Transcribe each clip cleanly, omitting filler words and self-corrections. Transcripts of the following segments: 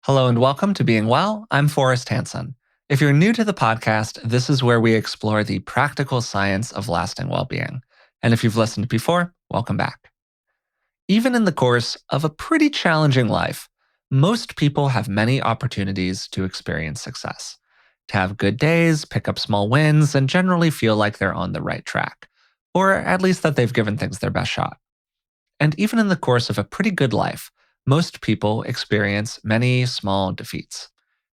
Hello and welcome to Being Well. I'm Forrest Hanson. If you're new to the podcast, this is where we explore the practical science of lasting well-being. And if you've listened before, welcome back. Even in the course of a pretty challenging life, most people have many opportunities to experience success, to have good days, pick up small wins, and generally feel like they're on the right track, or at least that they've given things their best shot. And even in the course of a pretty good life, most people experience many small defeats.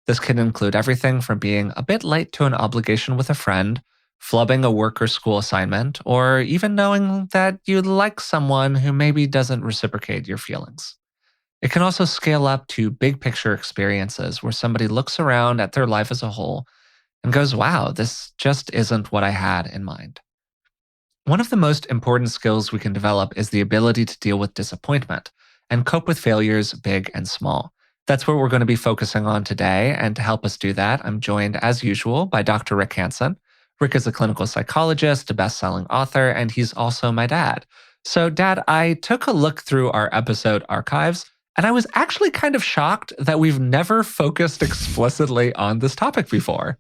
This can include everything from being a bit late to an obligation with a friend, flubbing a work or school assignment, or even knowing that you like someone who maybe doesn't reciprocate your feelings. It can also scale up to big picture experiences where somebody looks around at their life as a whole and goes, wow, this just isn't what I had in mind. One of the most important skills we can develop is the ability to deal with disappointment and cope with failures, big and small. That's what we're going to be focusing on today. And to help us do that, I'm joined, as usual, by Dr. Rick Hanson. Rick is a clinical psychologist, a best-selling author, and he's also my dad. So, Dad, I took a look through our episode archives, and I was actually kind of shocked that we've never focused explicitly on this topic before.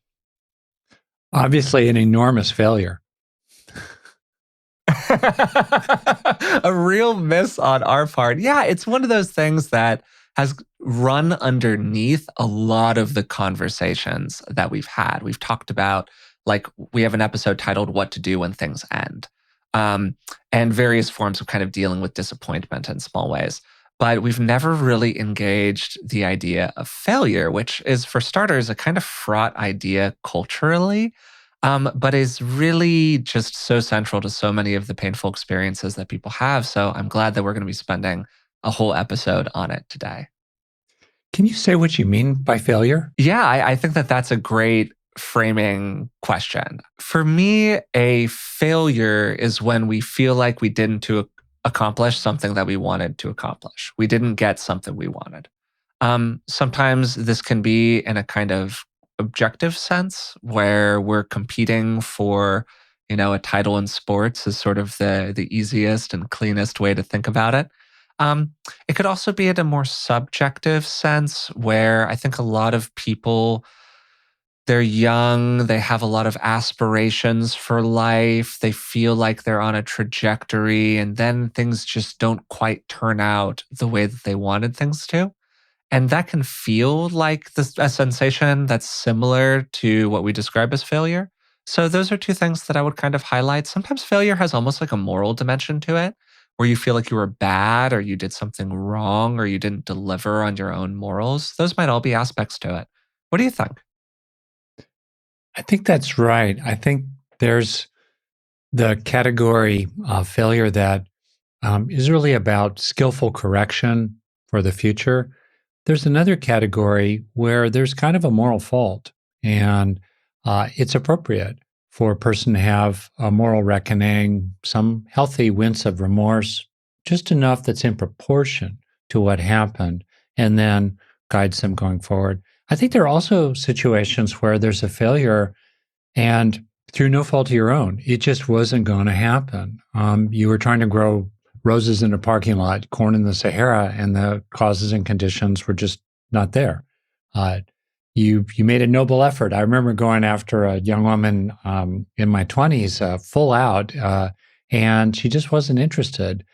Obviously, an enormous failure. A real miss on our part. Yeah, it's one of those things that has run underneath a lot of the conversations that we've had. We've talked about, like, we have an episode titled What to Do When Things End, and various forms of kind of dealing with disappointment in small ways. But we've never really engaged the idea of failure, which is, for starters, a kind of fraught idea culturally, but is really just so central to so many of the painful experiences that people have. So I'm glad that we're going to be spending a whole episode on it today. Can you say what you mean by failure? Yeah, I think that that's a great framing question. For me, a failure is when we feel like we didn't accomplish something that we wanted to accomplish. We didn't get something we wanted. Sometimes this can be in a kind of objective sense where we're competing for, a title in sports is sort of the easiest and cleanest way to think about it. It could also be in a more subjective sense where I think a lot of people, they're young, they have a lot of aspirations for life, they feel like they're on a trajectory, and then things just don't quite turn out the way that they wanted things to. And that can feel like a sensation that's similar to what we describe as failure. So those are two things that I would kind of highlight. Sometimes failure has almost like a moral dimension to it, where you feel like you were bad or you did something wrong or you didn't deliver on your own morals. Those might all be aspects to it. What do you think? I think that's right. I think there's the category of failure that is really about skillful correction for the future. There's another category where there's kind of a moral fault, and it's appropriate for a person to have a moral reckoning, some healthy wince of remorse, just enough that's in proportion to what happened, and then guides them going forward. I think there are also situations where there's a failure and through no fault of your own, it just wasn't going to happen. You were trying to grow roses in a parking lot, corn in the Sahara, and the causes and conditions were just not there. You made a noble effort. I remember going after a young woman in my 20s, full out, and she just wasn't interested.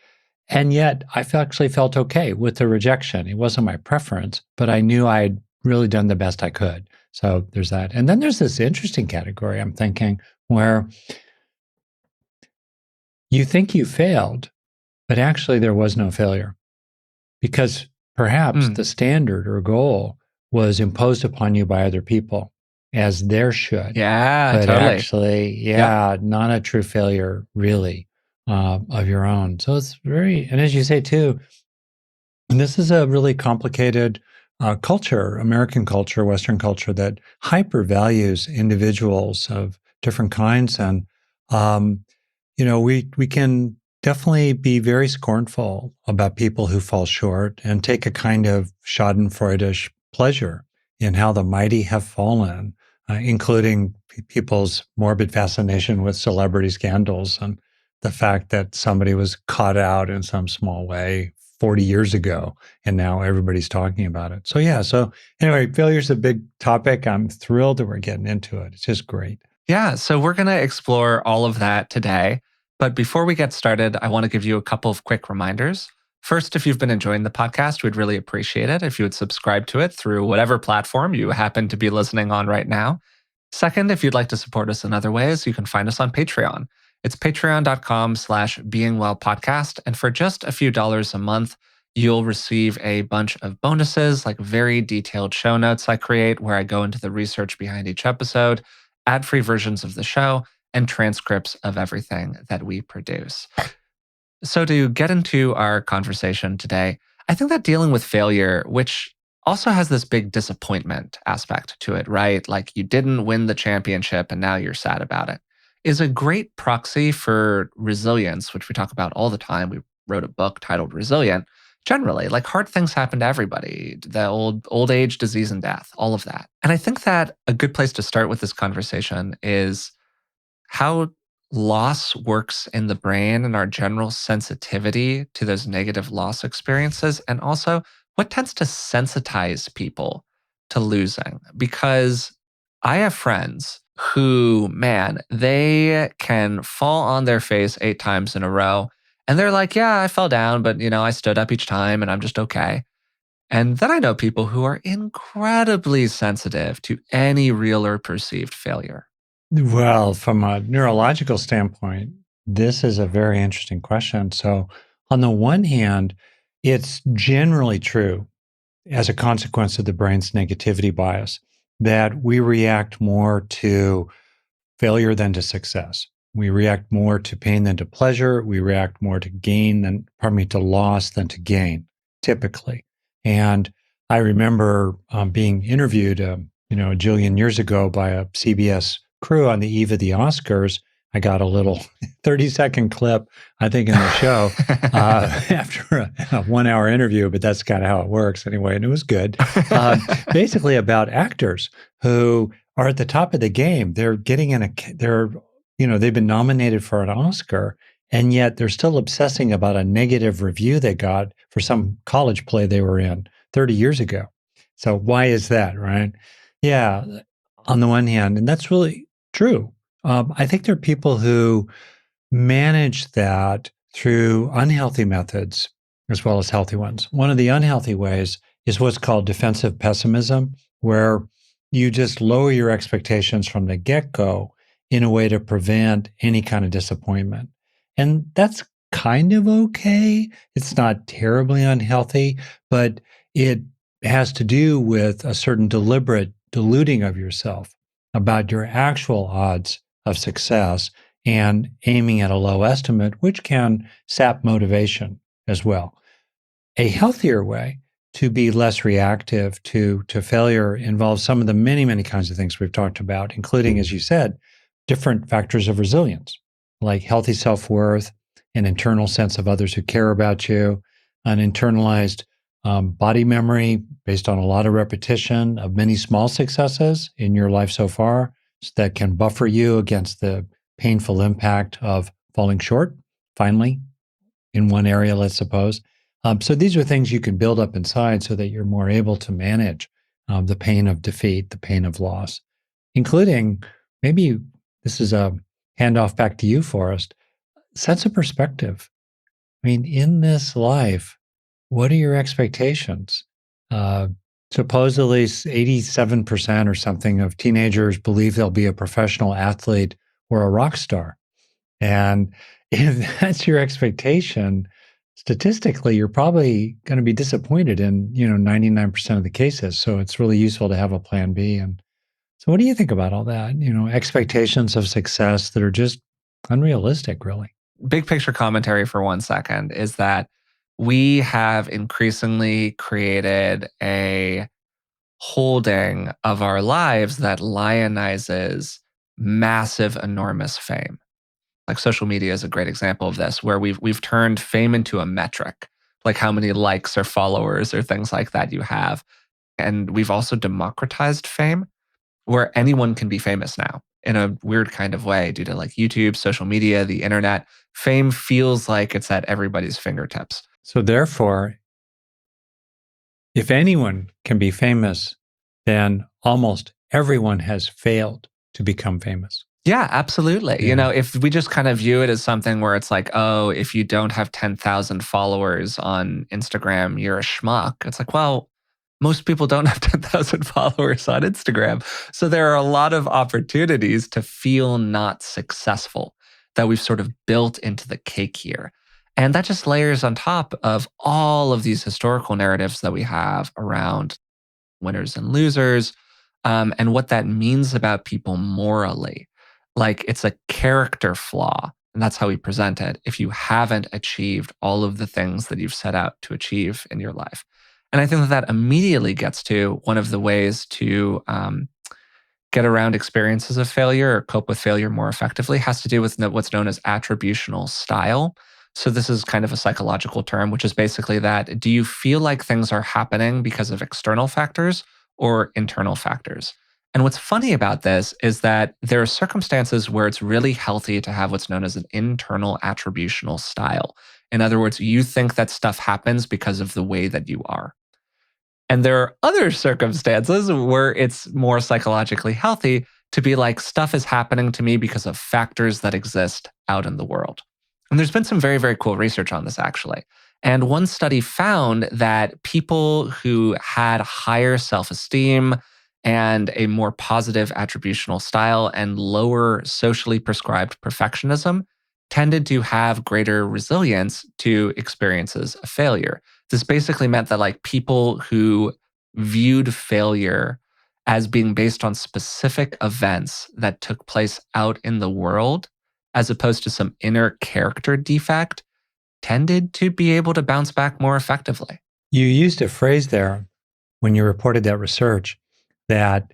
And yet I actually felt okay with the rejection. It wasn't my preference, but I knew I'd really done the best I could. So there's that. And then there's this interesting category, I'm thinking, where you think you failed, but actually there was no failure because perhaps the standard or goal was imposed upon you by other people as there should. Yeah, but totally. actually, not a true failure really of your own. So it's and as you say too, and this is a really complicated culture, American culture, Western culture, that hyper values individuals of different kinds. And, we can definitely be very scornful about people who fall short and take a kind of schadenfreudish pleasure in how the mighty have fallen, including people's morbid fascination with celebrity scandals and the fact that somebody was caught out in some small way 40 years ago, and now everybody's talking about it. So yeah, so anyway, failure is a big topic. I'm thrilled that we're getting into it. It's just great. Yeah, so we're going to explore all of that today. But before we get started, I want to give you a couple of quick reminders. First, if you've been enjoying the podcast, we'd really appreciate it if you would subscribe to it through whatever platform you happen to be listening on right now. Second, if you'd like to support us in other ways, you can find us on Patreon. It's patreon.com/beingwellpodcast. And for just a few dollars a month, you'll receive a bunch of bonuses, like very detailed show notes I create where I go into the research behind each episode, ad-free versions of the show, and transcripts of everything that we produce. So to get into our conversation today, I think that dealing with failure, which also has this big disappointment aspect to it, right? Like you didn't win the championship and now you're sad about it, is a great proxy for resilience, which we talk about all the time. We wrote a book titled Resilient. Generally, like hard things happen to everybody, the old age, disease, and death, all of that. And I think that a good place to start with this conversation is how loss works in the brain and our general sensitivity to those negative loss experiences, and also what tends to sensitize people to losing. Because I have friends who, man, they can fall on their face 8 times in a row. And they're like, yeah, I fell down, but I stood up each time and I'm just okay. And then I know people who are incredibly sensitive to any real or perceived failure. Well, from a neurological standpoint, this is a very interesting question. So, on the one hand, it's generally true as a consequence of the brain's negativity bias that we react more to failure than to success. We react more to pain than to pleasure. We react more to to loss than to gain, typically. And I remember being interviewed, a jillion years ago by a CBS crew on the eve of the Oscars. I got a little 30-second clip, I think, in the show after a 1 hour interview, but that's kind of how it works anyway. And it was good. Basically about actors who are at the top of the game. They're getting they've been nominated for an Oscar, and yet they're still obsessing about a negative review they got for some college play they were in 30 years ago. So why is that, right? Yeah, on the one hand, and that's really true. I think there are people who manage that through unhealthy methods as well as healthy ones. One of the unhealthy ways is what's called defensive pessimism, where you just lower your expectations from the get-go in a way to prevent any kind of disappointment. And that's kind of okay. It's not terribly unhealthy, but it has to do with a certain deliberate diluting of yourself about your actual odds of success and aiming at a low estimate, which can sap motivation as well. A healthier way to be less reactive to failure involves some of the many, many kinds of things we've talked about, including, as you said, different factors of resilience, like healthy self-worth, an internal sense of others who care about you, an internalized body memory based on a lot of repetition of many small successes in your life so far that can buffer you against the painful impact of falling short, finally, in one area, let's suppose. So these are things you can build up inside so that you're more able to manage the pain of defeat, the pain of loss, including maybe this is a handoff back to you, Forrest, sense of perspective. I mean, in this life, what are your expectations? Supposedly 87% or something of teenagers believe they'll be a professional athlete or a rock star. And if that's your expectation, statistically, you're probably going to be disappointed in, 99% of the cases. So it's really useful to have a plan B. And so what do you think about all that? Expectations of success that are just unrealistic, really. Big picture commentary for 1 second is that we have increasingly created a holding of our lives that lionizes massive, enormous fame. Like social media is a great example of this, where we've turned fame into a metric, like how many likes or followers or things like that you have. And we've also democratized fame, where anyone can be famous now in a weird kind of way due to like YouTube, social media, the internet. Fame feels like it's at everybody's fingertips. So therefore, if anyone can be famous, then almost everyone has failed to become famous. Yeah, absolutely. You Yeah. know, if we just kind of view it as something where it's like, oh, if you don't have 10,000 followers on Instagram, you're a schmuck. It's like, well, most people don't have 10,000 followers on Instagram. So there are a lot of opportunities to feel not successful that we've sort of built into the cake here. And that just layers on top of all of these historical narratives that we have around winners and losers, and what that means about people morally. Like it's a character flaw, and that's how we present it if you haven't achieved all of the things that you've set out to achieve in your life. And I think that that immediately gets to one of the ways to get around experiences of failure or cope with failure more effectively has to do with what's known as attributional style. So, this is kind of a psychological term, which is basically that do you feel like things are happening because of external factors or internal factors? And what's funny about this is that there are circumstances where it's really healthy to have what's known as an internal attributional style. In other words, you think that stuff happens because of the way that you are. And there are other circumstances where it's more psychologically healthy to be like, stuff is happening to me because of factors that exist out in the world. And there's been some very, very cool research on this, actually. And one study found that people who had higher self esteem and a more positive attributional style and lower socially prescribed perfectionism tended to have greater resilience to experiences of failure. This basically meant that like people who viewed failure as being based on specific events that took place out in the world, as opposed to some inner character defect, tended to be able to bounce back more effectively. You used a phrase there when you reported that research that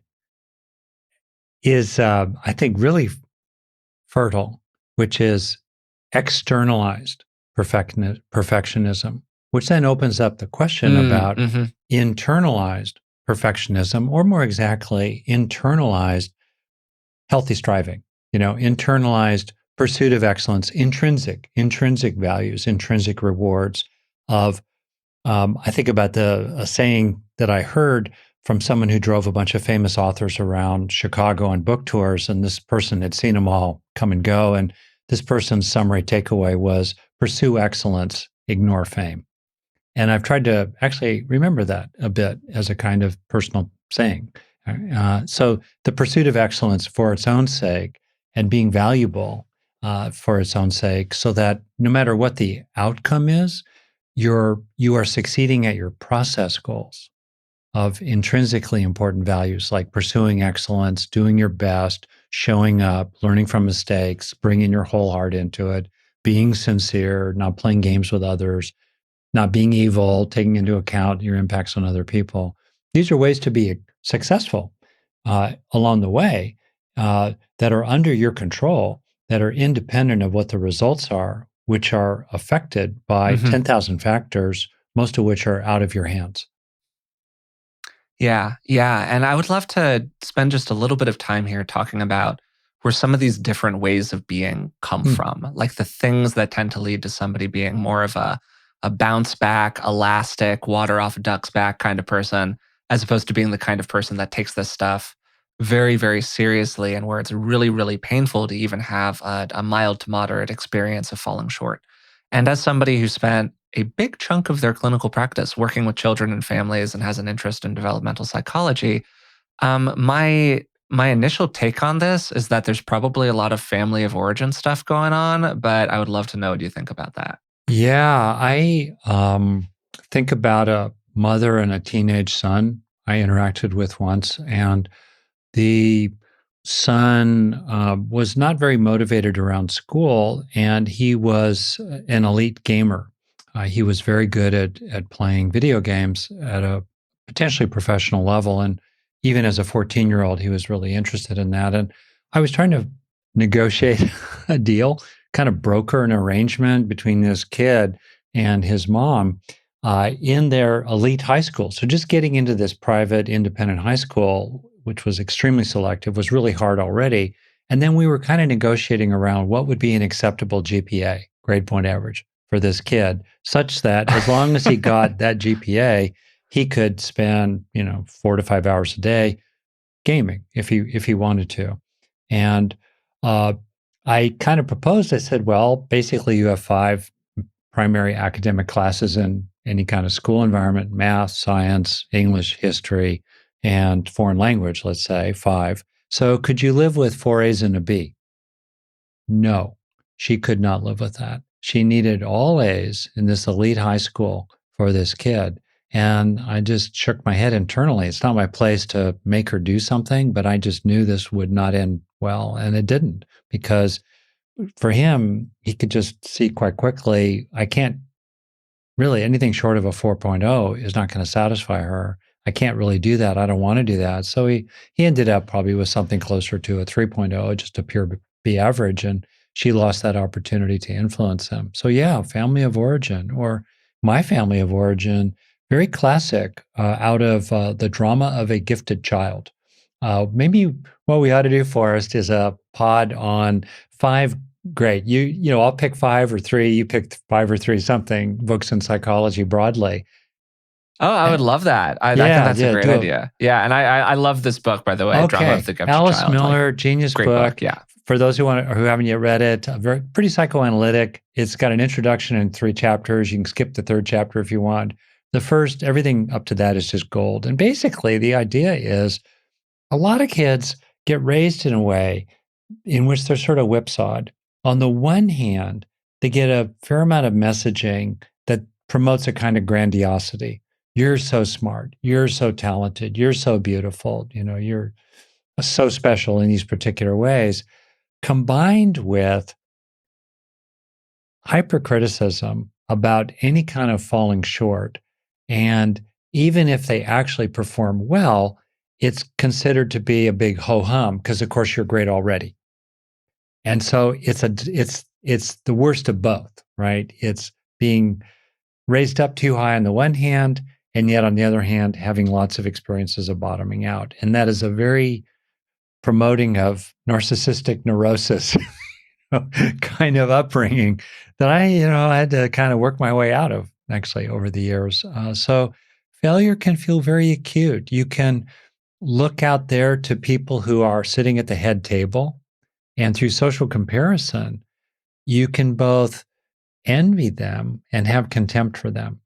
is, I think, really fertile, which is externalized perfectionism, which then opens up the question about Mm-hmm. internalized perfectionism, or more exactly, internalized healthy striving, internalized pursuit of excellence, intrinsic values, intrinsic rewards of I think about a saying that I heard from someone who drove a bunch of famous authors around Chicago on book tours, and this person had seen them all come and go. And this person's summary takeaway was pursue excellence, ignore fame. And I've tried to actually remember that a bit as a kind of personal saying. So the pursuit of excellence for its own sake and being valuable for its own sake, so that no matter what the outcome is, you are succeeding at your process goals of intrinsically important values like pursuing excellence, doing your best, showing up, learning from mistakes, bringing your whole heart into it, being sincere, not playing games with others, not being evil, taking into account your impacts on other people. These are ways to be successful along the way that are under your control, that are independent of what the results are, which are affected by Mm-hmm. 10,000 factors, most of which are out of your hands. Yeah, yeah. And I would love to spend just a little bit of time here talking about where some of these different ways of being come Mm. from, like the things that tend to lead to somebody being more of a bounce back, elastic, water off a duck's back kind of person, as opposed to being the kind of person that takes this stuff very, very seriously and where it's really, really painful to even have a mild to moderate experience of falling short. And as somebody who spent a big chunk of their clinical practice working with children and families and has an interest in developmental psychology, my initial take on this is that there's probably a lot of family of origin stuff going on, but I would love to know what you think about that. Yeah, I think about a mother and a teenage son I interacted with once, and the son was not very motivated around school, and he was an elite gamer. He was very good at playing video games at a potentially professional level, and even as a 14-year-old, he was really interested in that. And I was trying to negotiate a deal, kind of broker an arrangement between this kid and his mom in their elite high school. So just getting into this private independent high school, which was extremely selective, was really hard already. And then we were kind of negotiating around what would be an acceptable GPA, grade point average, for this kid, such that as long as he got that GPA, he could spend, 4 to 5 hours a day gaming if he wanted to. And uh, I kind of proposed. I said, well, basically, you have 5 primary academic classes in any kind of school environment: math, science, English, history, and foreign language. Let's say 5. So could you live with 4 A's and a B? No, she could not live with that. She needed all A's in this elite high school for this kid. And I just shook my head internally. It's not my place to make her do something, but I just knew this would not end well. And it didn't, because for him, he could just see quite quickly, I can't really, anything short of a 4.0 is not going to satisfy her. I can't really do that. I don't want to do that. So he ended up probably with something closer to a 3.0, just a pure B average. And she lost that opportunity to influence him. So yeah, family of origin, or my family of origin, very classic, out of the drama of a gifted child. Maybe what we ought to do, Forrest, is a pod on 5 great. I'll pick 5 or 3. You pick 5 or 3 something, books in psychology broadly. Oh, I would love that. I think that's a great idea. Yeah, and I love this book, by the way, Drama of the Gifted Alice Child. Miller, genius great book. Yeah. For those who haven't yet read it, pretty psychoanalytic. It's got an introduction and 3 chapters. You can skip the 3rd chapter if you want. The first, everything up to that is just gold. And basically, the idea is a lot of kids get raised in a way in which they're sort of whipsawed. On the one hand, they get a fair amount of messaging that promotes a kind of grandiosity. You're so smart. You're so talented. You're so beautiful. You're so special in these particular ways, combined with hypercriticism about any kind of falling short. And even if they actually perform well, it's considered to be a big ho-hum because, of course, you're great already. And so it's the worst of both, right? It's being raised up too high on the one hand, and yet on the other hand, having lots of experiences of bottoming out. And that is a very promoting of narcissistic neurosis kind of upbringing that I had to kind of work my way out of, actually, over the years. So failure can feel very acute. You can look out there to people who are sitting at the head table, and through social comparison, you can both envy them and have contempt for them.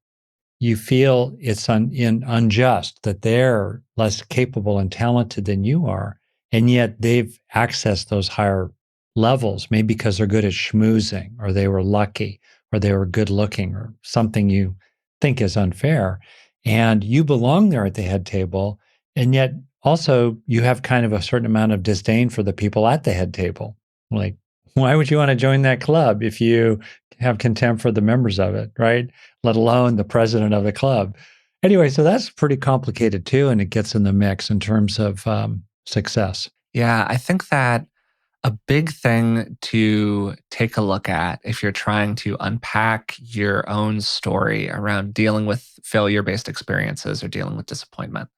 You feel it's unjust that they're less capable and talented than you are, and yet they've accessed those higher levels, maybe because they're good at schmoozing, or they were lucky, or they were good looking, or something you think is unfair. And you belong there at the head table, and yet also you have kind of a certain amount of disdain for the people at the head table. Like, why would you want to join that club if you have contempt for the members of it, right? Let alone the president of the club. Anyway, so that's pretty complicated too, and it gets in the mix in terms of success. Yeah, I think that a big thing to take a look at if you're trying to unpack your own story around dealing with failure-based experiences or dealing with disappointment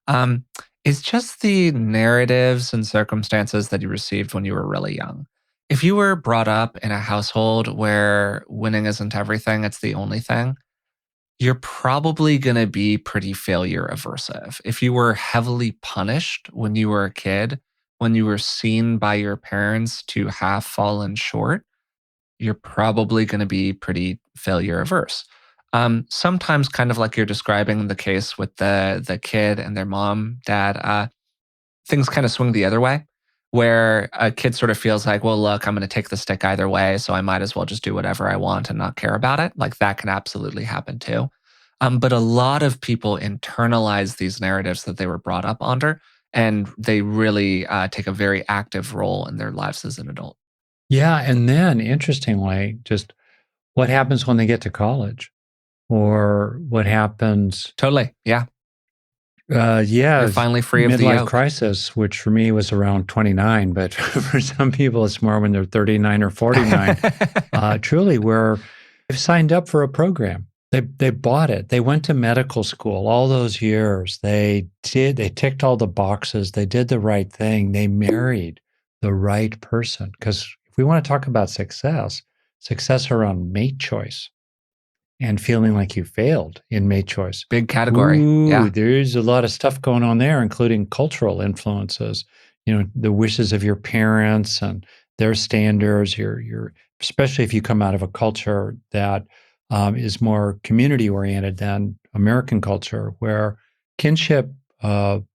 um, is just the narratives and circumstances that you received when you were really young. If you were brought up in a household where winning isn't everything, it's the only thing, you're probably going to be pretty failure aversive. If you were heavily punished when you were a kid, when you were seen by your parents to have fallen short, you're probably going to be pretty failure averse. Sometimes, kind of like you're describing the case with the kid and their mom, dad, things kind of swing the other way, where a kid sort of feels like, well, look, I'm going to take the stick either way, so I might as well just do whatever I want and not care about it. Like that can absolutely happen too. But a lot of people internalize these narratives that they were brought up under, and they really take a very active role in their lives as an adult. Yeah. And then interestingly, just what happens when they get to college, or what happens. Totally. Yeah. Yeah. You're finally free of the midlife yoke. crisis, which for me was around 29, but for some people it's more when they're 39 or 49. Truly, where they've signed up for a program. They bought it. They went to medical school all those years. They ticked all the boxes. They did the right thing. They married the right person. Because if we want to talk about success around mate choice, and feeling like you failed in mate choice. Big category. Ooh, Yeah. there's a lot of stuff going on there, including cultural influences. The wishes of your parents and their standards. Your especially if you come out of a culture that is more community oriented than American culture, where kinship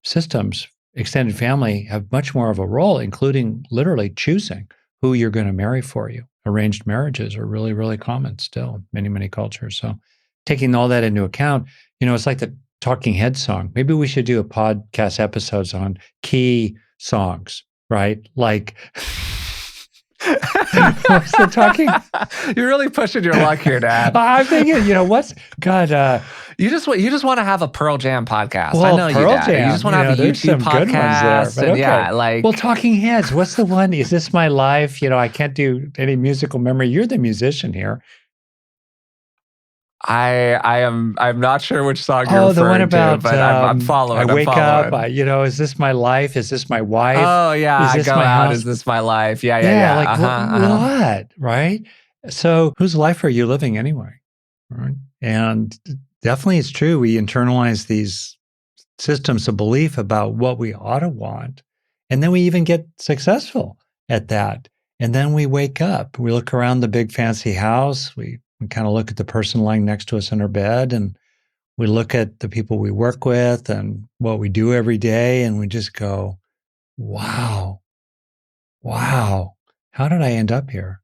systems, extended family, have much more of a role, including literally choosing who you're going to marry for you. Arranged marriages are really, really common still in many, many cultures. So, taking all that into account, it's like the Talking Heads song. Maybe we should do a podcast episodes on key songs, right? Like, what's the talking? You're really pushing your luck here, Dad. I'm thinking, what's God? You just want to have a Pearl Jam podcast. Well, I know Pearl you, Dad. Jam, You just want to have a there's YouTube some good ones there, podcast, but and okay. yeah, like. Well, Talking Heads. What's the one? Is This My Life? I can't do any musical memory. You're the musician here. I'm not sure which song you're Oh, referring the one about to, but I'm following. I wake I'm up. following. Is this my life? Is this my wife? Oh yeah, Is I this go my out. house? Is this my life? Yeah, Yeah, like Uh-huh. what? Right? So, whose life are you living anyway? Right? And definitely, it's true. We internalize these systems of belief about what we ought to want, and then we even get successful at that. And then we wake up. We look around the big fancy house. We kind of look at the person lying next to us in our bed, and we look at the people we work with and what we do every day, and we just go, wow, wow, how did I end up here?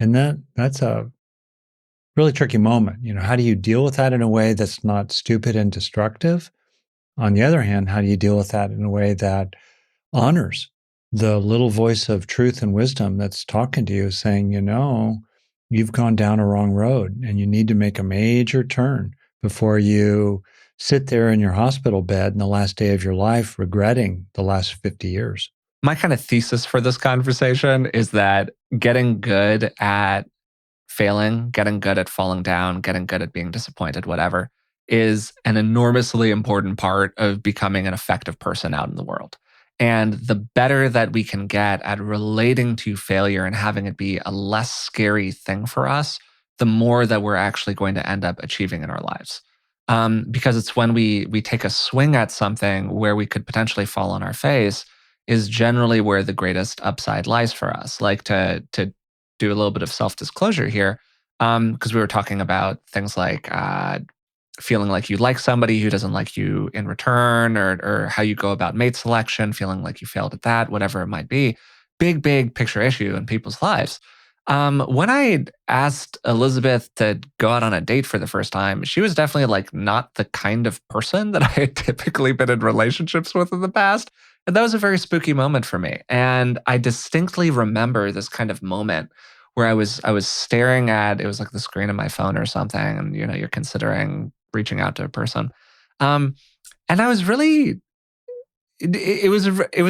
And that's a really tricky moment. How do you deal with that in a way that's not stupid and destructive? On the other hand, how do you deal with that in a way that honors the little voice of truth and wisdom that's talking to you, saying, you've gone down a wrong road and you need to make a major turn before you sit there in your hospital bed in the last day of your life regretting the last 50 years. My kind of thesis for this conversation is that getting good at failing, getting good at falling down, getting good at being disappointed, whatever, is an enormously important part of becoming an effective person out in the world. And the better that we can get at relating to failure and having it be a less scary thing for us, the more that we're actually going to end up achieving in our lives. Because it's when we take a swing at something where we could potentially fall on our face is generally where the greatest upside lies for us. Like to do a little bit of self-disclosure here, because we were talking about things like feeling like you like somebody who doesn't like you in return, or how you go about mate selection, feeling like you failed at that, whatever it might be. Big picture issue in people's lives. When I asked Elizabeth to go out on a date for the first time, she was definitely like not the kind of person that I had typically been in relationships with in the past. And that was a very spooky moment for me. And I distinctly remember this kind of moment where I was staring at, it was like the screen of my phone or something, and you're considering reaching out to a person. Um, and I was really it was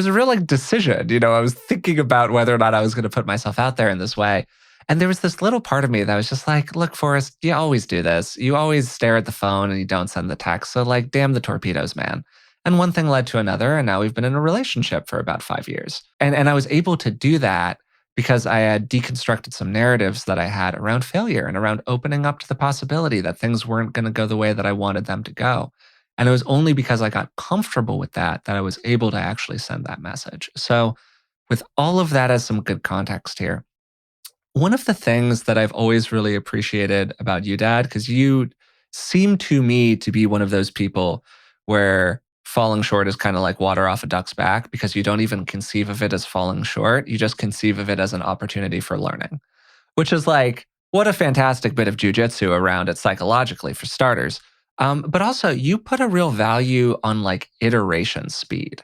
a real like decision. I was thinking about whether or not I was going to put myself out there in this way. And there was this little part of me that was just like, look, Forrest, you always do this. You always stare at the phone and you don't send the text. So like, damn the torpedoes, man. And one thing led to another, and now we've been in a relationship for about 5 years. And I was able to do that because I had deconstructed some narratives that I had around failure and around opening up to the possibility that things weren't going to go the way that I wanted them to go. And it was only because I got comfortable with that I was able to actually send that message. So, with all of that as some good context here, one of the things that I've always really appreciated about you, Dad, because you seem to me to be one of those people where falling short is kind of like water off a duck's back because you don't even conceive of it as falling short. You just conceive of it as an opportunity for learning, which is like, what a fantastic bit of jujitsu around it psychologically, for starters. But also, you put a real value on like iteration speed.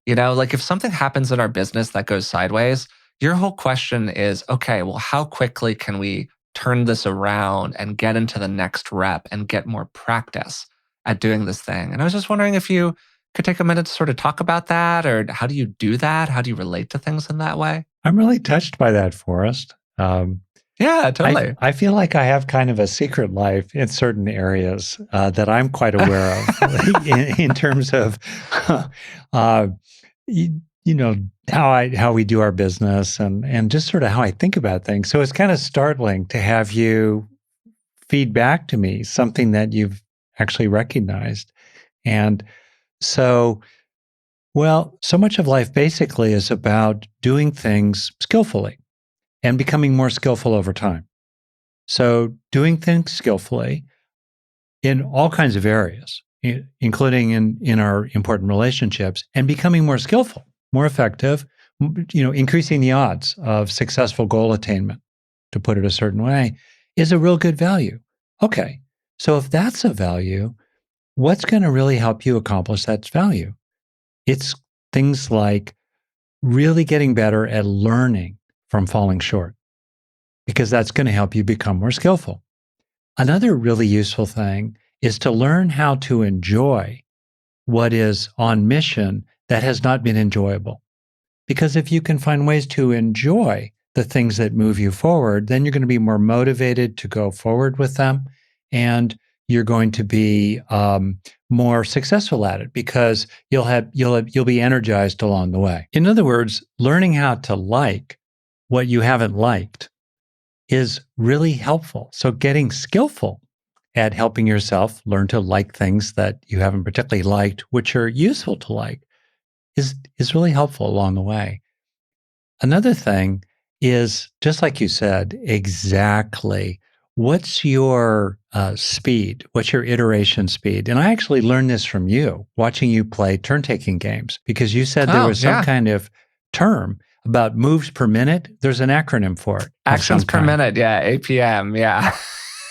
Like if something happens in our business that goes sideways, your whole question is, okay, well, how quickly can we turn this around and get into the next rep and get more practice at doing this thing? And I was just wondering if you could take a minute to sort of talk about that, or how do you do that? How do you relate to things in that way? I'm really touched by that, Forrest. Yeah, totally. I feel like I have kind of a secret life in certain areas that I'm quite aware of in terms of, uh, how we do our business and just sort of how I think about things. So it's kind of startling to have you feed back to me something that you've actually recognized. And so, well, so much of life basically is about doing things skillfully and becoming more skillful over time. So, doing things skillfully in all kinds of areas, including in our important relationships, and becoming more skillful, more effective, increasing the odds of successful goal attainment, to put it a certain way, is a real good value. Okay, so if that's a value, what's going to really help you accomplish that value? It's things like really getting better at learning from falling short, because that's going to help you become more skillful. Another really useful thing is to learn how to enjoy what is on mission that has not been enjoyable. Because if you can find ways to enjoy the things that move you forward, then you're going to be more motivated to go forward with them. And you're going to be more successful at it because you'll be energized along the way. In other words, learning how to like what you haven't liked is really helpful. So getting skillful at helping yourself learn to like things that you haven't particularly liked, which are useful to like, is really helpful along the way. Another thing is, just like you said, exactly what's your speed? What's your iteration speed? And I actually learned this from you, watching you play turn taking games, because you said there Oh, was some yeah. kind of term about moves per minute. There's an acronym for it. Actions per minute. Yeah. APM. Yeah.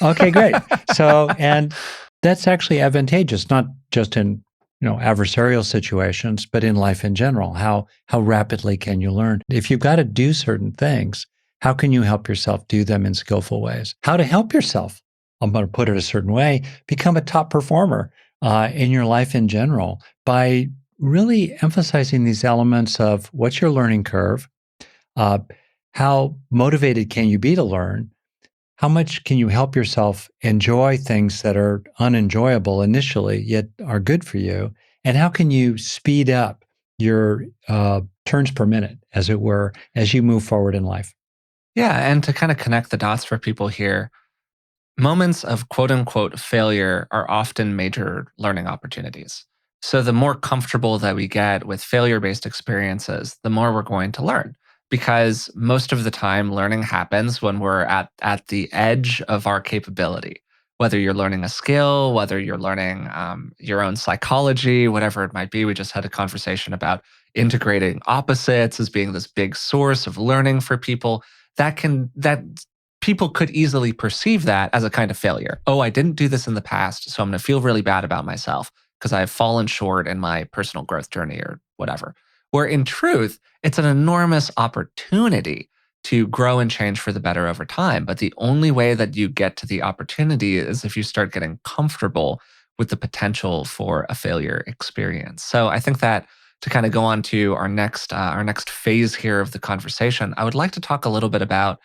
Okay, great. So, and that's actually advantageous, not just in adversarial situations, but in life in general. How rapidly can you learn? If you've got to do certain things, how can you help yourself do them in skillful ways? How to help yourself, I'm going to put it a certain way, become a top performer in your life in general by really emphasizing these elements of what's your learning curve, how motivated can you be to learn, how much can you help yourself enjoy things that are unenjoyable initially, yet are good for you? And how can you speed up your turns per minute, as it were, as you move forward in life? Yeah. And to kind of connect the dots for people here, moments of quote unquote failure are often major learning opportunities. So, the more comfortable that we get with failure based experiences, the more we're going to learn. Because most of the time, learning happens when we're at the edge of our capability. Whether you're learning a skill, whether you're learning your own psychology, whatever it might be. We just had a conversation about integrating opposites as being this big source of learning for people. That people could easily perceive that as a kind of failure. Oh, I didn't do this in the past, so I'm going to feel really bad about myself because I've fallen short in my personal growth journey or whatever. Where in truth, it's an enormous opportunity to grow and change for the better over time. But the only way that you get to the opportunity is if you start getting comfortable with the potential for a failure experience. So I think that to kind of go on to our next phase here of the conversation, I would like to talk a little bit about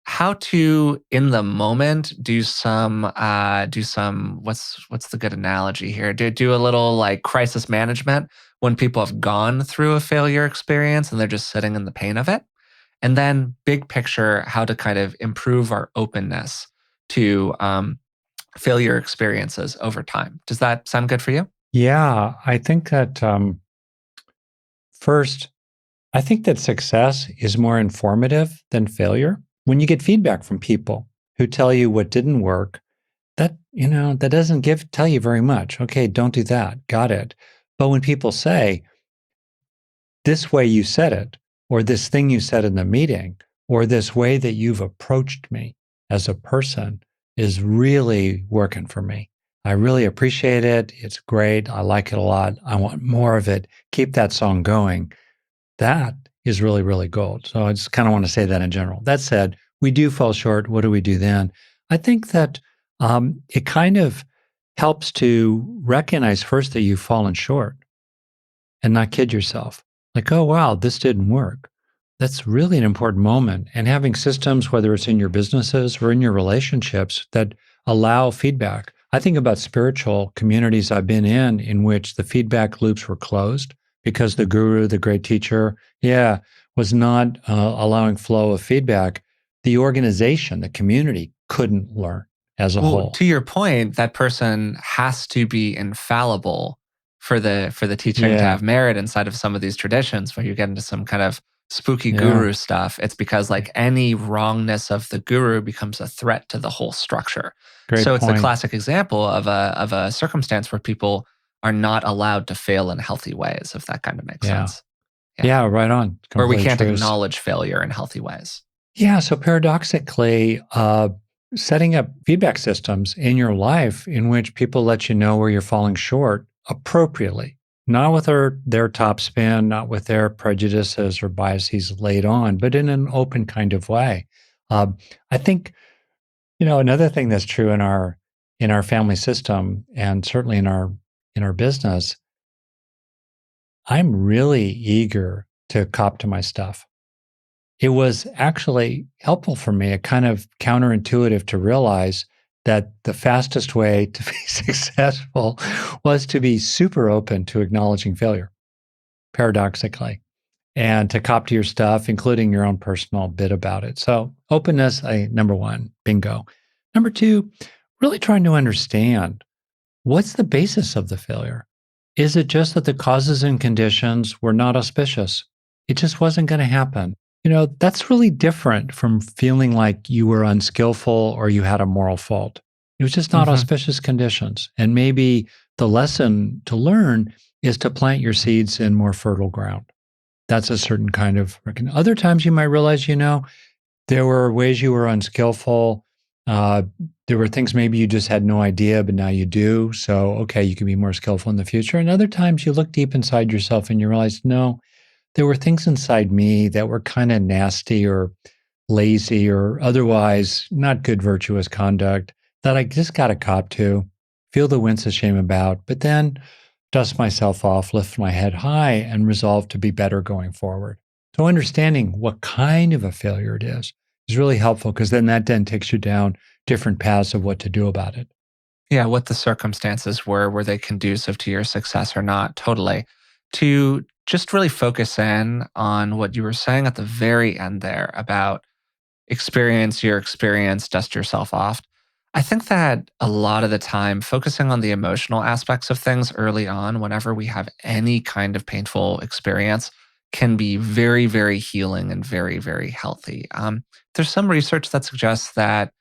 how to in the moment do some what's the good analogy here, do a little like crisis management when people have gone through a failure experience and they're just sitting in the pain of it, and then big picture how to kind of improve our openness to failure experiences over time. Does that sound good for you? Yeah, I think that first, I think that success is more informative than failure. When you get feedback from people who tell you what didn't work, that doesn't tell you very much. Okay, don't do that. Got it. But when people say, this way you said it, or this thing you said in the meeting, or this way that you've approached me as a person is really working for me. I really appreciate it. It's great. I like it a lot. I want more of it. Keep that song going. That is really, really gold. So I just kind of want to say that in general. That said, we do fall short. What do we do then? I think that it kind of helps to recognize first that you've fallen short and not kid yourself. Like, oh, wow, this didn't work. That's really an important moment. And having systems, whether it's in your businesses or in your relationships, that allow feedback. I think about spiritual communities I've been in which the feedback loops were closed because the guru, the great teacher, was not allowing flow of feedback. The organization, the community couldn't learn. as a Well, whole. to your point, that person has to be infallible for the teaching to Yeah, have merit inside of some of these traditions where you get into some kind of spooky yeah, guru stuff. It's because like any wrongness of the guru becomes a threat to the whole structure. great So it's a point. classic example of a circumstance where people are not allowed to fail in healthy ways, if that kind of makes Yeah, sense. Yeah. yeah, right on. Or we Completely can't true. acknowledge failure in healthy ways. Yeah, so paradoxically, setting up feedback systems in your life in which people let you know where you're falling short appropriately, not with their top spin, not with their prejudices or biases laid on, but in an open kind of way. Uh, I think another thing that's true in our family system and certainly in our business. I'm really eager to cop to my stuff. It was actually helpful for me, kind of counterintuitive to realize that the fastest way to be successful was to be super open to acknowledging failure, paradoxically, and to cop to your stuff, including your own personal bit about it. So, openness, number one, bingo. Number two, really trying to understand what's the basis of the failure. Is it just that the causes and conditions were not auspicious? It just wasn't going to happen. That's really different from feeling like you were unskillful or you had a moral fault. It was just not Mhm. auspicious conditions. And maybe the lesson to learn is to plant your seeds in more fertile ground. That's a certain kind of. Other times you might realize, there were ways you were unskillful. Uh, there were things maybe you just had no idea, but now you do. So, okay, you can be more skillful in the future. And other times you look deep inside yourself and you realize, no, there were things inside me that were kind of nasty or lazy or otherwise not good virtuous conduct that I just got to cop to, feel the wince of shame about, but then dust myself off, lift my head high, and resolve to be better going forward. So, understanding what kind of a failure it is really helpful because then that then takes you down different paths of what to do about it. Yeah, what the circumstances were they conducive to your success or not? Totally. To just really focus in on what you were saying at the very end there about experience your experience, dust yourself off. I think that a lot of the time, focusing on the emotional aspects of things early on, whenever we have any kind of painful experience, can be very, very healing and very, very healthy. There's some research that suggests that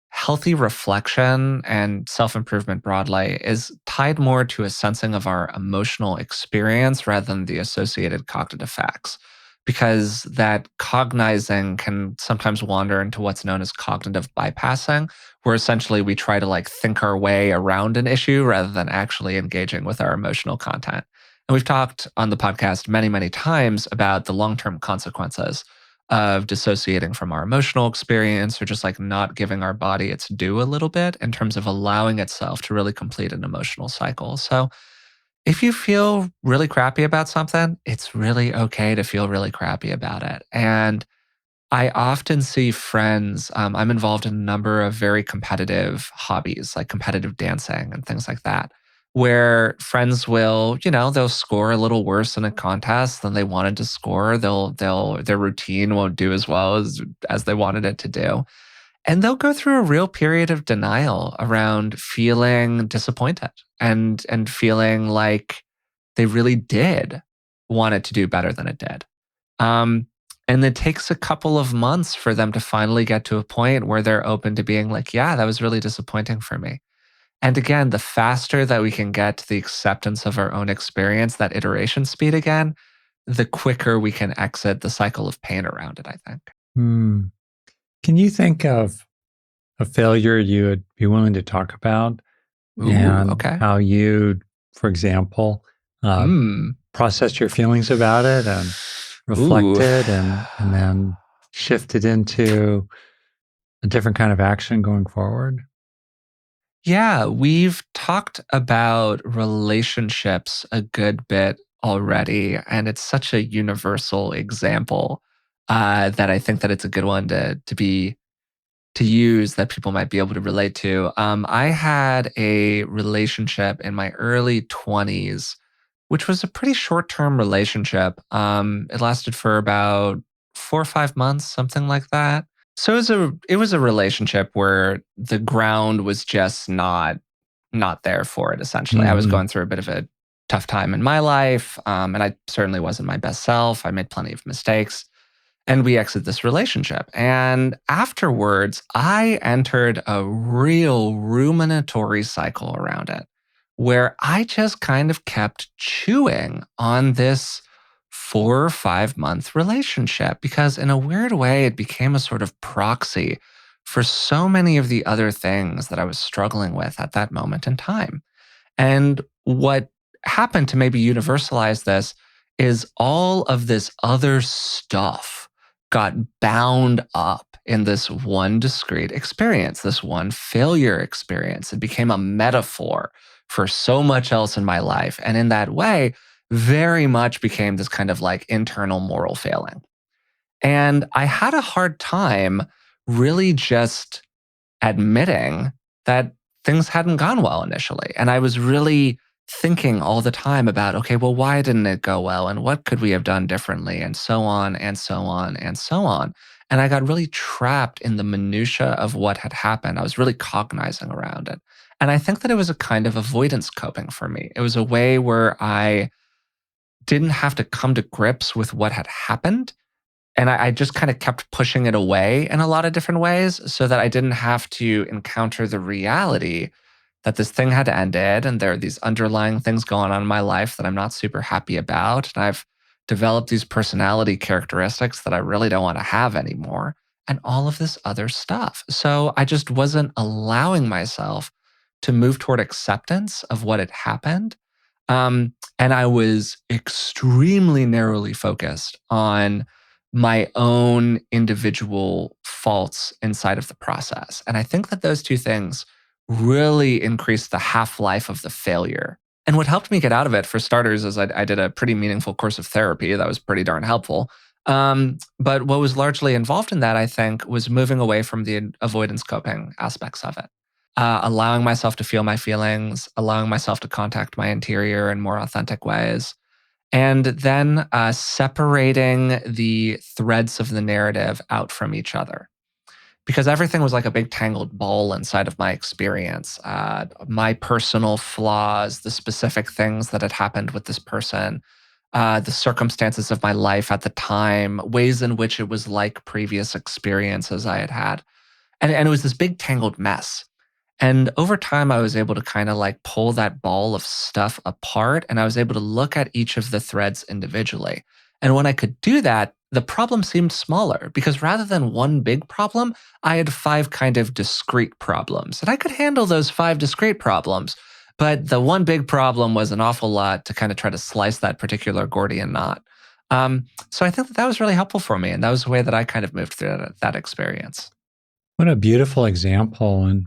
healthy reflection and self improvement broadly is tied more to a sensing of our emotional experience rather than the associated cognitive facts. Because that cognizing can sometimes wander into what's known as cognitive bypassing, where essentially we try to like think our way around an issue rather than actually engaging with our emotional content. And we've talked on the podcast many, many times about the long term consequences of dissociating from our emotional experience or just like not giving our body its due a little bit in terms of allowing itself to really complete an emotional cycle. So, if you feel really crappy about something, it's really okay to feel really crappy about it. And I often see friends, I'm involved in a number of very competitive hobbies, like competitive dancing and things like that, where friends will, they'll score a little worse in a contest than they wanted to score. Their routine won't do as well as they wanted it to do. And they'll go through a real period of denial around feeling disappointed and feeling like they really did want it to do better than it did. Um, and it takes a couple of months for them to finally get to a point where they're open to being like, yeah, that was really disappointing for me. And again, the faster that we can get to the acceptance of our own experience, that iteration speed again, the quicker we can exit the cycle of pain around it, I think. Hmm. Can you think of a failure you would be willing to talk about Ooh, and okay. how you, for example, uh, Hmm. processed your feelings about it and Ooh. reflected and then shifted into a different kind of action going forward? Yeah, we've talked about relationships a good bit already, and it's such a universal example that I think that it's a good one to use that people might be able to relate to. I had a relationship in my early 20s, which was a pretty short term relationship. It lasted for about 4 or 5 months, something like that. So it was a relationship where the ground was just not there for it, essentially. I was Hmm. going through a bit of a tough time in my life, and I certainly wasn't my best self. I made plenty of mistakes, and we exited this relationship. And afterwards, I entered a real ruminatory cycle around it where I just kind of kept chewing on this 4 or 5 month relationship because, in a weird way, it became a sort of proxy for so many of the other things that I was struggling with at that moment in time. And what happened to maybe universalize this is all of this other stuff got bound up in this one discrete experience, this one failure experience. It became a metaphor for so much else in my life. And in that way, very much became this kind of like internal moral failing. And I had a hard time really just admitting that things hadn't gone well initially. And I was really thinking all the time about, okay, well, why didn't it go well? And what could we have done differently? And so on and so on and so on. And I got really trapped in the minutia of what had happened. I was really cognizing around it. And I think that it was a kind of avoidance coping for me. It was a way where I didn't have to come to grips with what had happened, and I just kind of kept pushing it away in a lot of different ways so that I didn't have to encounter the reality that this thing had ended and there are these underlying things going on in my life that I'm not super happy about. And I've developed these personality characteristics that I really don't want to have anymore, and all of this other stuff. So I just wasn't allowing myself to move toward acceptance of what had happened. And I was extremely narrowly focused on my own individual faults inside of the process. And I think that those two things really increased the half life of the failure. And what helped me get out of it, for starters, is I did a pretty meaningful course of therapy that was pretty darn helpful. But what was largely involved in that, I think, was moving away from the avoidance coping aspects of it, allowing myself to feel my feelings, allowing myself to contact my interior in more authentic ways, and then separating the threads of the narrative out from each other. Because everything was like a big tangled ball inside of my experience. My personal flaws, the specific things that had happened with this person, the circumstances of my life at the time, ways in which it was like previous experiences I had had. And it was this big tangled mess. And over time, I was able to kind of like pull that ball of stuff apart, and I was able to look at each of the threads individually. And when I could do that, the problem seemed smaller because rather than one big problem, I had five kind of discrete problems. And I could handle those five discrete problems. But the one big problem was an awful lot to kind of try to slice that particular Gordian knot. So I think that that was really helpful for me. And that was the way that I kind of moved through that experience. What a beautiful example. And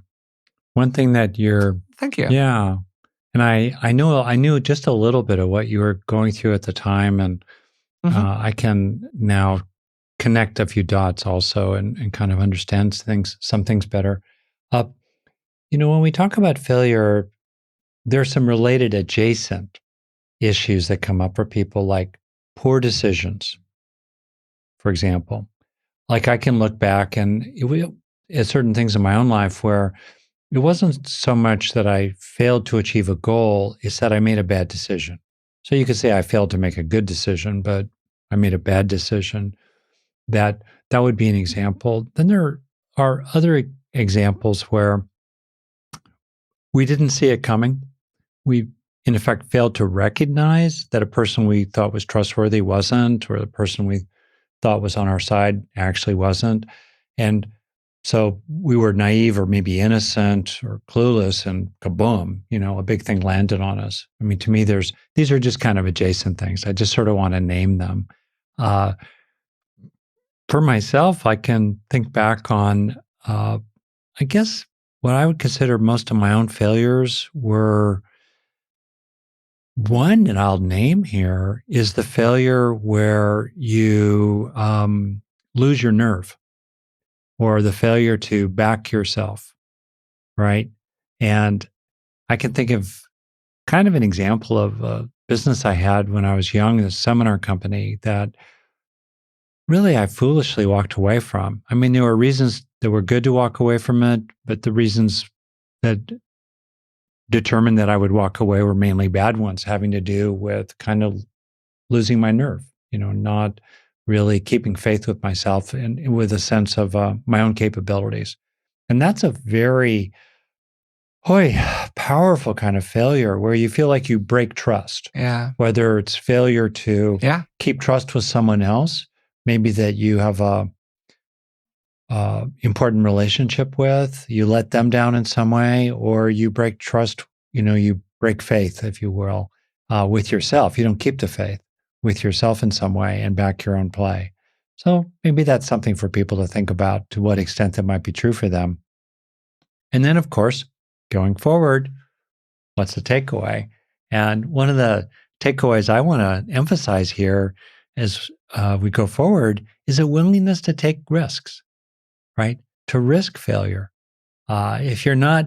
one thing that you're, Thank you. yeah. And I knew just a little bit of what you were going through at the time. And Hmm. I can now connect a few dots also and kind of understand some things better. Uh, when we talk about failure, there's some related adjacent issues that come up for people like poor decisions, for example. Like I can look back and at certain things in my own life where it wasn't so much that I failed to achieve a goal, it's that I made a bad decision. So you could say I failed to make a good decision, but I made a bad decision. That that would be an example. Then there are other examples where we didn't see it coming. We, in effect, failed to recognize that a person we thought was trustworthy wasn't, or the person we thought was on our side actually wasn't. And so we were naive or maybe innocent or clueless, and kaboom, a big thing landed on us. I mean, to me, these are just kind of adjacent things. I just sort of want to name them. Uh, for myself, I can think back on, I guess, what I would consider most of my own failures were one that I'll name here is the failure where you lose your nerve or the failure to back yourself, right? And I can think of kind of an example of a business I had when I was young, this seminar company that really I foolishly walked away from. I mean, there were reasons that were good to walk away from it, but the reasons that determined that I would walk away were mainly bad ones, having to do with kind of losing my nerve, not really keeping faith with myself and with a sense of my own capabilities. And that's a very powerful kind of failure where you feel like you break trust, Yeah. whether it's failure to Yeah. keep trust with someone else, maybe that you have a important relationship with, you let them down in some way, or you break trust, you break faith, if you will, with yourself. You don't keep the faith with yourself in some way and back your own play. So maybe that's something for people to think about to what extent that might be true for them. And then, of course, going forward, what's the takeaway? And one of the takeaways I want to emphasize here as we go forward is a willingness to take risks, right? To risk failure. If you're not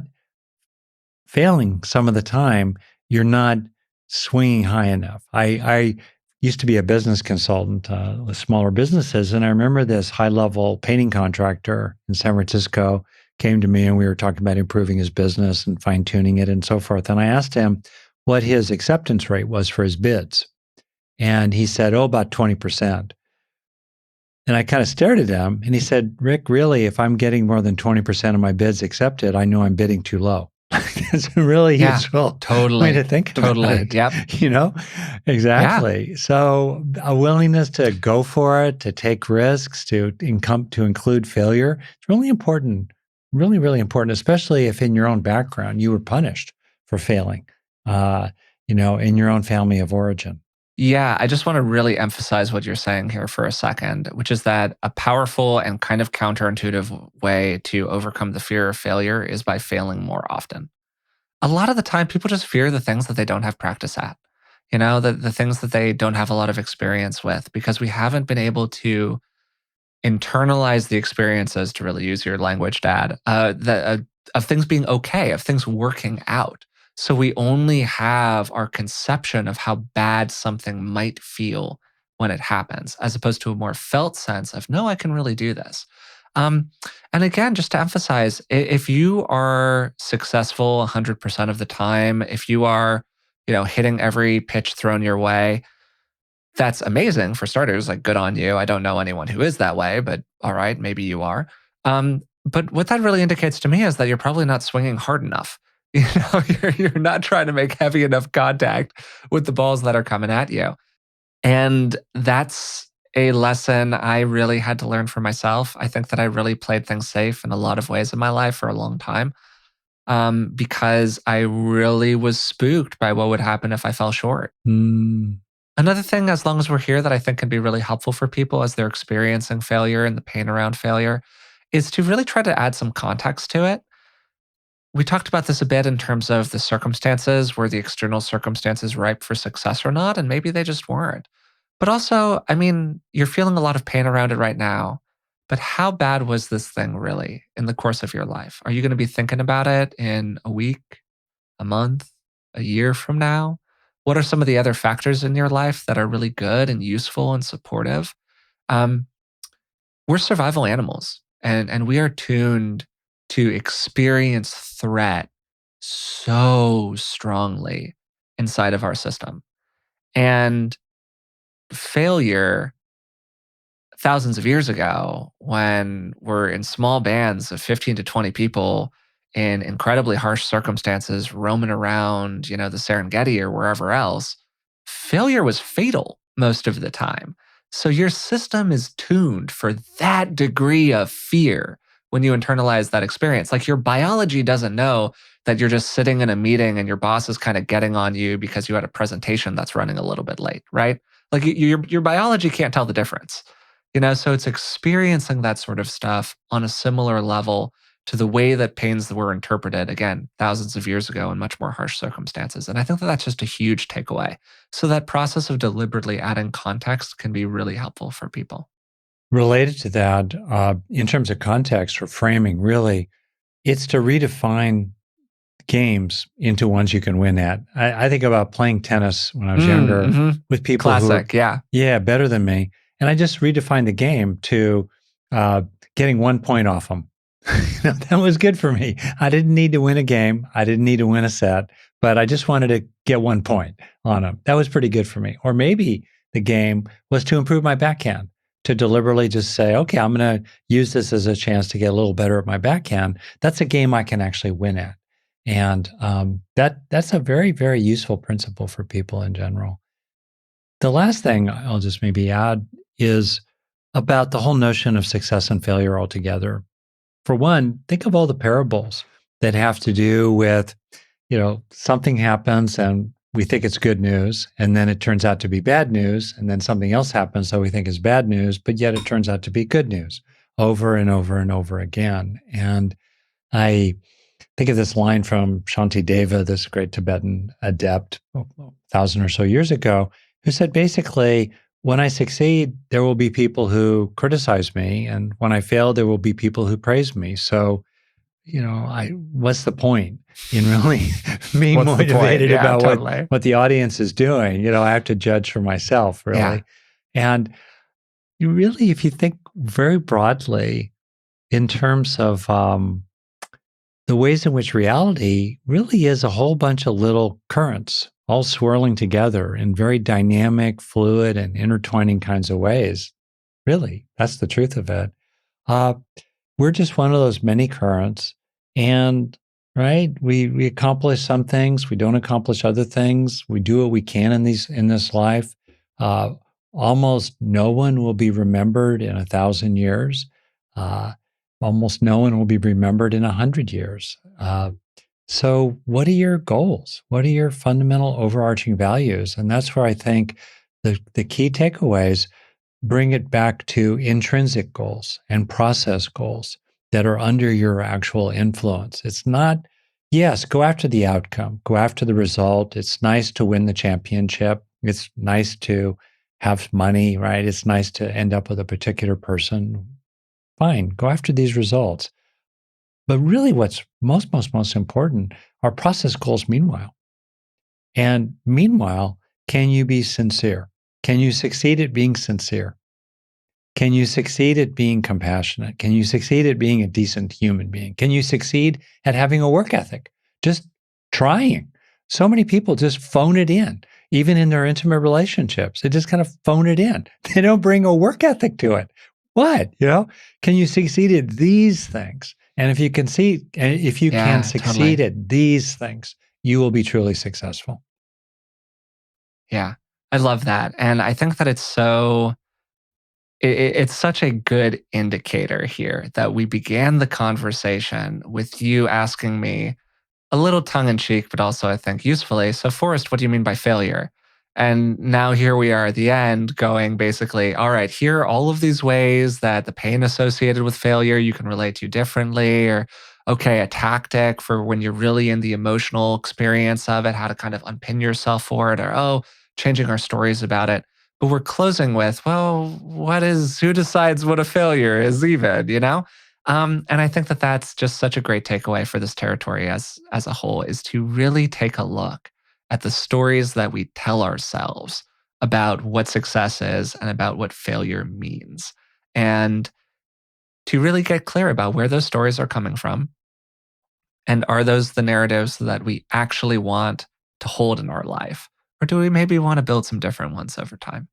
failing some of the time, you're not swinging high enough. I used to be a business consultant with smaller businesses, and I remember this high-level painting contractor in San Francisco came to me, and we were talking about improving his business and fine-tuning it and so forth. And I asked him what his acceptance rate was for his bids, and he said, "Oh, about 20%." And I kind of stared at him, and he said, "Rick, really, if I'm getting more than 20% of my bids accepted, I know I'm bidding too low." It's a really Yeah. useful Totally. way to think about Totally. it. Yep. Yeah. Exactly. So a willingness to go for it, to take risks, to include failure, it's really important, really, really important, especially if in your own background you were punished for failing, in your own family of origin. Yeah, I just want to really emphasize what you're saying here for a second, which is that a powerful and kind of counterintuitive way to overcome the fear of failure is by failing more often. A lot of the time, people just fear the things that they don't have practice at, the things that they don't have a lot of experience with, because we haven't been able to internalize the experiences, to really use your language, Dad, of things being okay, of things working out. So we only have our conception of how bad something might feel when it happens, as opposed to a more felt sense of, no, I can really do this. Um, and again, just to emphasize, if you are successful 100% of the time, if you are, hitting every pitch thrown your way, that's amazing for starters. Like, good on you. I don't know anyone who is that way, but all right, maybe you are. But what that really indicates to me is that you're probably not swinging hard enough. You're not trying to make heavy enough contact with the balls that are coming at you. And that's a lesson I really had to learn for myself. I think that I really played things safe in a lot of ways in my life for a long time, because I really was spooked by what would happen if I fell short. Mm. Another thing, as long as we're here, that I think can be really helpful for people as they're experiencing failure and the pain around failure is to really try to add some context to it. We talked about this a bit in terms of the circumstances, were the external circumstances ripe for success or not? And maybe they just weren't. But also, I mean, you're feeling a lot of pain around it right now. But how bad was this thing really in the course of your life? Are you going to be thinking about it in a week, a month, a year from now? What are some of the other factors in your life that are really good and useful and supportive? Um, we're survival animals, and we are tuned to experience threat so strongly inside of our system. And failure thousands of years ago, when we're in small bands of 15 to 20 people in incredibly harsh circumstances, roaming around, the Serengeti or wherever else, failure was fatal most of the time. So your system is tuned for that degree of fear when you internalize that experience. Like, your biology doesn't know that you're just sitting in a meeting and your boss is kind of getting on you because you had a presentation that's running a little bit late, right? Like, your biology can't tell the difference. So it's experiencing that sort of stuff on a similar level to the way that pains were interpreted, again, thousands of years ago in much more harsh circumstances. And I think that that's just a huge takeaway. So that process of deliberately adding context can be really helpful for people. Related to that, in terms of context or framing, really, it's to redefine games into ones you can win at. I think about playing tennis when I was younger Mm-hmm. with people who are, Classic. Yeah. yeah, better than me. And I just redefined the game to getting 1 point off them. That was good for me. I didn't need to win a game. I didn't need to win a set, but I just wanted to get 1 point on them. That was pretty good for me. Or maybe the game was to improve my backhand, to deliberately just say, okay, I'm going to use this as a chance to get a little better at my backhand. That's a game I can actually win at. And that's a very, very useful principle for people in general. The last thing I'll just maybe add is about the whole notion of success and failure altogether. For one, think of all the parables that have to do with, something happens and we think it's good news, and then it turns out to be bad news, and then something else happens that we think is bad news, but yet it turns out to be good news over and over and over again. And I think of this line from Shantideva, this great Tibetan adept, 1,000 or so years ago, who said basically, when I succeed, there will be people who criticize me, and when I fail, there will be people who praise me. So, what's the point in really being motivated about what the audience is doing? I have to judge for myself, really. Yeah. And you really, if you think very broadly in terms of the ways in which reality really is a whole bunch of little currents all swirling together in very dynamic, fluid, and intertwining kinds of ways. Really, that's the truth of it. We're just one of those many currents, and right, we accomplish some things, we don't accomplish other things. We do what we can in this life. Almost no one will be remembered in 1,000 years. Almost no one will be remembered in 100 years. So what are your goals? What are your fundamental overarching values? And that's where I think the key takeaways bring it back to intrinsic goals and process goals that are under your actual influence. It's not, yes, go after the outcome, go after the result. It's nice to win the championship. It's nice to have money, right? It's nice to end up with a particular person. Fine, go after these results. But really what's most important are process goals meanwhile. And meanwhile, can you be sincere? Can you succeed at being sincere? Can you succeed at being compassionate? Can you succeed at being a decent human being? Can you succeed at having a work ethic? Just trying. So many people just phone it in, even in their intimate relationships. They just kind of phone it in. They don't bring a work ethic to it. What? Can you succeed at these things? And if you can succeed at these things, you will be truly successful. Yeah, I love that. And I think that it's such a good indicator here that we began the conversation with you asking me a little tongue in cheek, but also I think usefully. So, Forrest, what do you mean by failure? And now here we are at the end going basically, all right, here are all of these ways that the pain associated with failure you can relate to differently, or okay, a tactic for when you're really in the emotional experience of it, how to kind of unpin yourself for it, or changing our stories about it. But we're closing with, well, who decides what a failure is even? And I think that that's just such a great takeaway for this territory as a whole is to really take a look at the stories that we tell ourselves about what success is and about what failure means. And to really get clear about where those stories are coming from. And are those the narratives that we actually want to hold in our life? Or do we maybe want to build some different ones over time?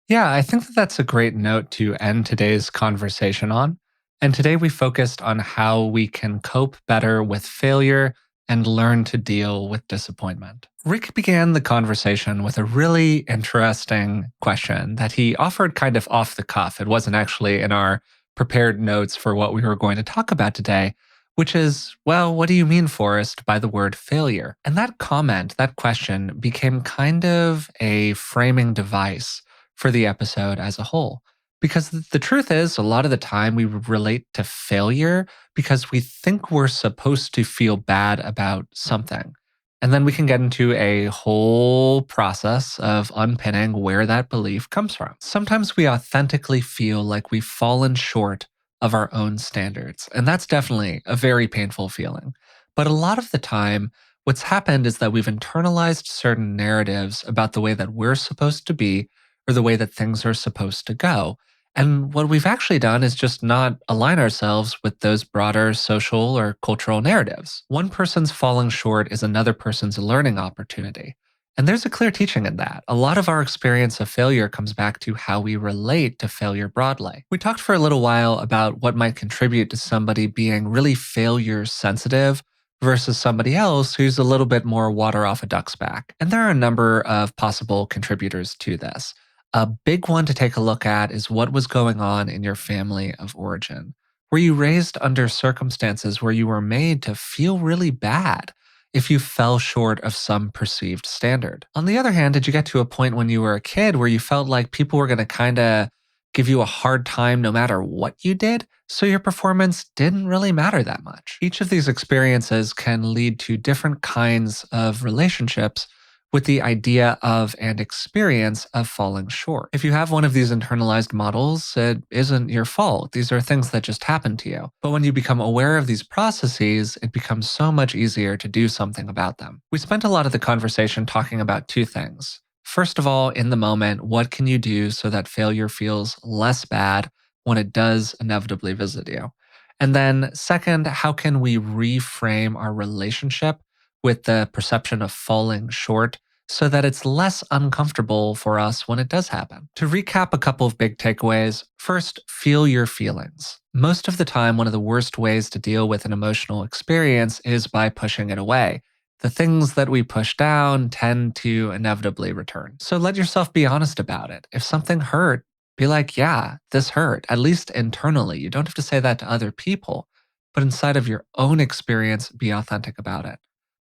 Yeah, I think that that's a great note to end today's conversation on. And today we focused on how we can cope better with failure and learn to deal with disappointment. Rick began the conversation with a really interesting question that he offered kind of off the cuff. It wasn't actually in our prepared notes for what we were going to talk about today, which is, well, what do you mean, Forrest, by the word failure? And that comment, that question, became kind of a framing device for the episode as a whole. Because the truth is, a lot of the time we relate to failure because we think we're supposed to feel bad about something. And then we can get into a whole process of unpinning where that belief comes from. Sometimes we authentically feel like we've fallen short of our own standards. And that's definitely a very painful feeling. But a lot of the time, what's happened is that we've internalized certain narratives about the way that we're supposed to be, or the way that things are supposed to go. And what we've actually done is just not align ourselves with those broader social or cultural narratives. One person's falling short is another person's learning opportunity. And there's a clear teaching in that. A lot of our experience of failure comes back to how we relate to failure broadly. We talked for a little while about what might contribute to somebody being really failure sensitive versus somebody else who's a little bit more water off a duck's back. And there are a number of possible contributors to this. A big one to take a look at is what was going on in your family of origin. Were you raised under circumstances where you were made to feel really bad if you fell short of some perceived standard? On the other hand, did you get to a point when you were a kid where you felt like people were going to kind of give you a hard time no matter what you did? So your performance didn't really matter that much. Each of these experiences can lead to different kinds of relationships with the idea of and experience of falling short. If you have one of these internalized models, it isn't your fault. These are things that just happen to you. But when you become aware of these processes, it becomes so much easier to do something about them. We spent a lot of the conversation talking about two things. First of all, in the moment, what can you do so that failure feels less bad when it does inevitably visit you? And then, second, how can we reframe our relationship with the perception of falling short so that it's less uncomfortable for us when it does happen? To recap a couple of big takeaways, first, feel your feelings. Most of the time, one of the worst ways to deal with an emotional experience is by pushing it away. The things that we push down tend to inevitably return. So let yourself be honest about it. If something hurt, be like, yeah, this hurt, at least internally. You don't have to say that to other people, but inside of your own experience, be authentic about it.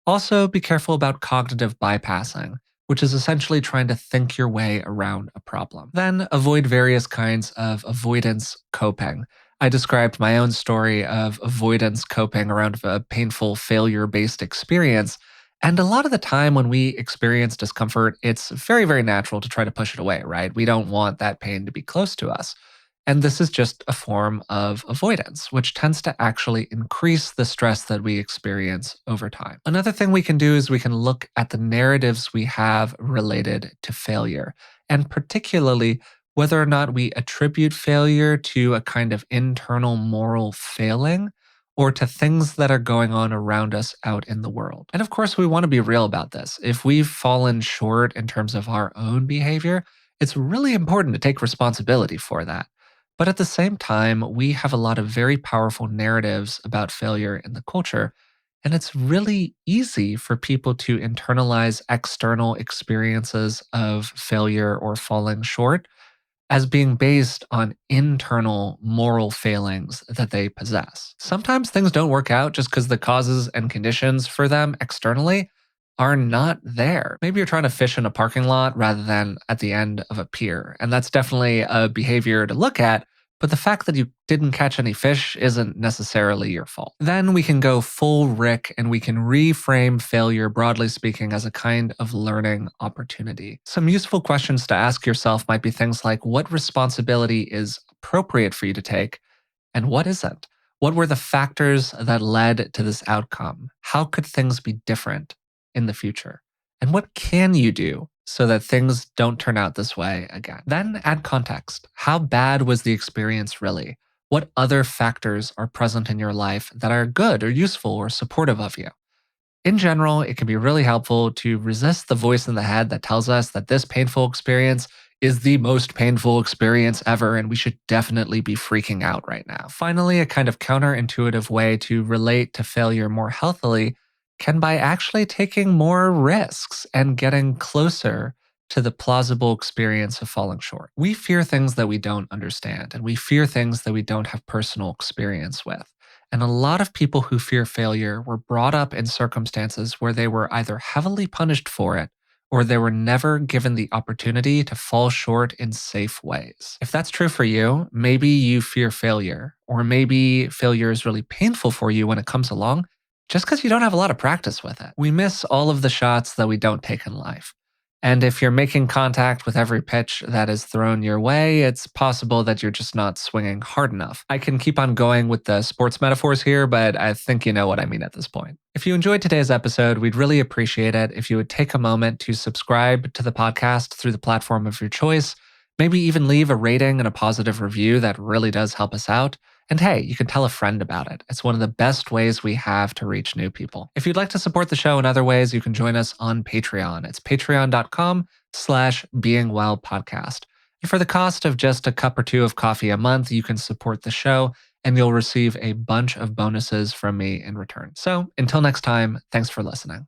Also, be careful about cognitive bypassing, which is essentially trying to think your way around a problem. Then avoid various kinds of avoidance coping. I described my own story of avoidance coping around a painful failure based experience. And a lot of the time when we experience discomfort, it's very, very natural to try to push it away, right? We don't want that pain to be close to us. And this is just a form of avoidance, which tends to actually increase the stress that we experience over time. Another thing we can do is we can look at the narratives we have related to failure, and particularly whether or not we attribute failure to a kind of internal moral failing or to things that are going on around us out in the world. And of course, we want to be real about this. If we've fallen short in terms of our own behavior, it's really important to take responsibility for that. But at the same time, we have a lot of very powerful narratives about failure in the culture. And it's really easy for people to internalize external experiences of failure or falling short as being based on internal moral failings that they possess. Sometimes things don't work out just because the causes and conditions for them externally are not there. Maybe you're trying to fish in a parking lot rather than at the end of a pier. And that's definitely a behavior to look at. But the fact that you didn't catch any fish isn't necessarily your fault. Then we can go full Rick and we can reframe failure, broadly speaking, as a kind of learning opportunity. Some useful questions to ask yourself might be things like, what responsibility is appropriate for you to take and what isn't? What were the factors that led to this outcome? How could things be different in the future? And what can you do so that things don't turn out this way again? Then add context. How bad was the experience really? What other factors are present in your life that are good or useful or supportive of you? In general, it can be really helpful to resist the voice in the head that tells us that this painful experience is the most painful experience ever, and we should definitely be freaking out right now. Finally, a kind of counterintuitive way to relate to failure more healthily can by actually taking more risks and getting closer to the plausible experience of falling short. We fear things that we don't understand, and we fear things that we don't have personal experience with. And a lot of people who fear failure were brought up in circumstances where they were either heavily punished for it or they were never given the opportunity to fall short in safe ways. If that's true for you, maybe you fear failure, or maybe failure is really painful for you when it comes along just because you don't have a lot of practice with it. We miss all of the shots that we don't take in life. And if you're making contact with every pitch that is thrown your way, it's possible that you're just not swinging hard enough. I can keep on going with the sports metaphors here, but I think you know what I mean at this point. If you enjoyed today's episode, we'd really appreciate it if you would take a moment to subscribe to the podcast through the platform of your choice. Maybe even leave a rating and a positive review. That really does help us out. And hey, you can tell a friend about it. It's one of the best ways we have to reach new people. If you'd like to support the show in other ways, you can join us on Patreon. It's patreon.com/beingwellpodcast. And for the cost of just a cup or two of coffee a month, you can support the show and you'll receive a bunch of bonuses from me in return. So until next time, thanks for listening.